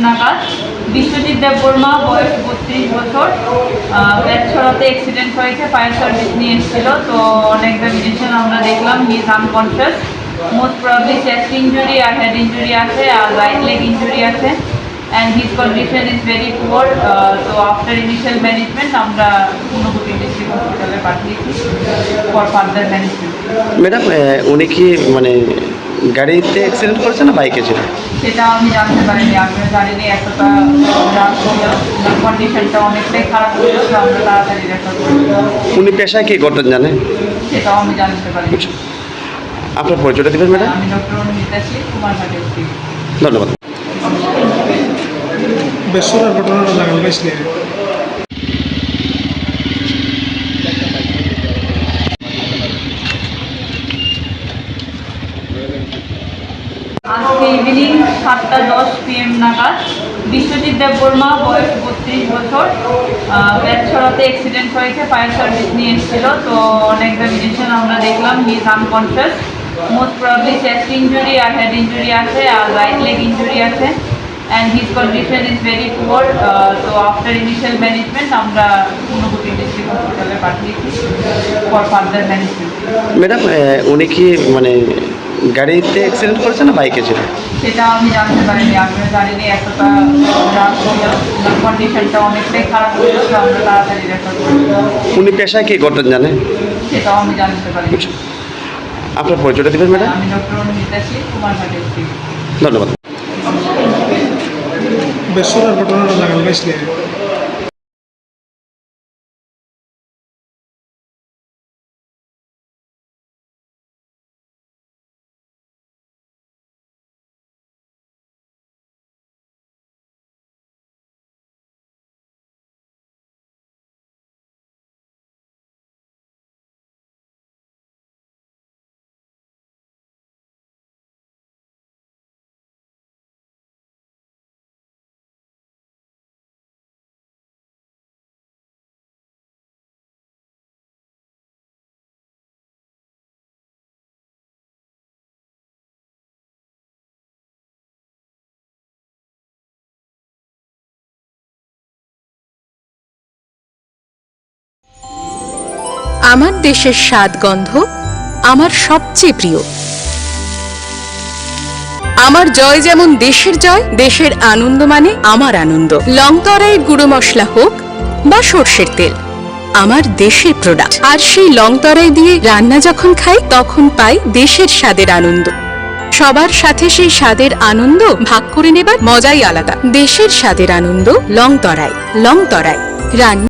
নাগাদ বিশ্বজিৎ দেববর্মা, বয়স 32 বছর, পেট ছড়াতে অ্যাক্সিডেন্ট হয়েছে, ফায়ার সার্ভিস নিয়ে এসেছিল। তো অন এক্সামিনেশন আমরা দেখলাম he is unconscious, most probably chest injury আর হেড ইঞ্জুরি আছে আর রাইট লেগ ইঞ্জুরি আছে, and his condition is very poor. So after initial management আমরা ঊনকোটি ডিস্ট্রিক্ট হসপিটালে পাঠিয়েছি ফর ফার্দার ম্যানেজমেন্ট। ম্যাডাম, উনি কি মানে গাড়িতে অ্যাক্সিডেন্ট করেছে না বাইকে ছিল? সেটা আমি জানতে পারিনি, আমরা জানিনি এতটা কন্ডিশনটা অনেকটাই খারাপ ছিল, তো আমরা তাড়াতাড়ি রেফার করি। উনি পেশায় কি করতেন জানেন? সেটাও আমি জানতে পারিনি। আপনার পরিচয়টা দেবেন ম্যাডাম? আমি ডক্টর অনুমিতা সিং, কুমারঘাটের ডিস্ট্রিক্ট। ধন্যবাদ। বেসুরার ঘটনাটা লাগাল বেশলে আজকে ইভিনিং 7:10 PM নাগাদ বিশ্বজিৎ দেববর্মা, বয়স 32 বছর, পেট ছড়াতে অ্যাক্সিডেন্ট হয়েছে, ফায়ার সার্ভিস নিয়ে এসেছিল। তো অন এক্সামিনেশন আমরা দেখলাম he is unconscious, most probably chest injury আর হেড ইঞ্জুরি আছে আর রাইট লেগ ইঞ্জুরি আছে, and his condition is very poor. So after initial management আমরা ঊনকোটি ডিস্ট্রিক্ট হসপিটালে পাঠিয়েছি ফর ফার্দার ম্যানেজমেন্ট। ম্যাডাম, উনি কি মানে গাড়িতে অ্যাক্সিডেন্ট করেছে না বাইকে ছিল? সেটা আমি জানতে পারিনি, আমরা জানিনি এতটা কন্ডিশনটা অনেকটাই খারাপ ছিল, তো আমরা তাড়াতাড়ি রেফার করি। উনি পেশায় কি করতেন জানেন? সেটাও আমি জানতে পারিনি। আপনার পরিচয়টা দেবেন ম্যাডাম? আমি ডক্টর অনুমিতা সিং, কুমারঘাটের ডিস্ট্রিক্ট। ধন্যবাদ। বেসুরার ঘটনাটা লাগাল বেশলে আমার দেশের স্বাদ গন্ধ আমার সবচেয়ে প্রিয়। আমার জয় যেমন দেশের জয়, দেশের আনন্দ মানে আমার আনন্দ। লংতরাইয়ের গুঁড়ো মশলা হোক বা সর্ষের তেল, আমার দেশের প্রোডাক্ট। আর সেই লংতরাই দিয়ে রান্না যখন খাই তখন পাই দেশের স্বাদের আনন্দ। সবার সাথে সেই স্বাদের আনন্দ ভাগ করে নেবার মজাই আলাদা। দেশের স্বাদের আনন্দ লংতরাই। লংতরাই রান্না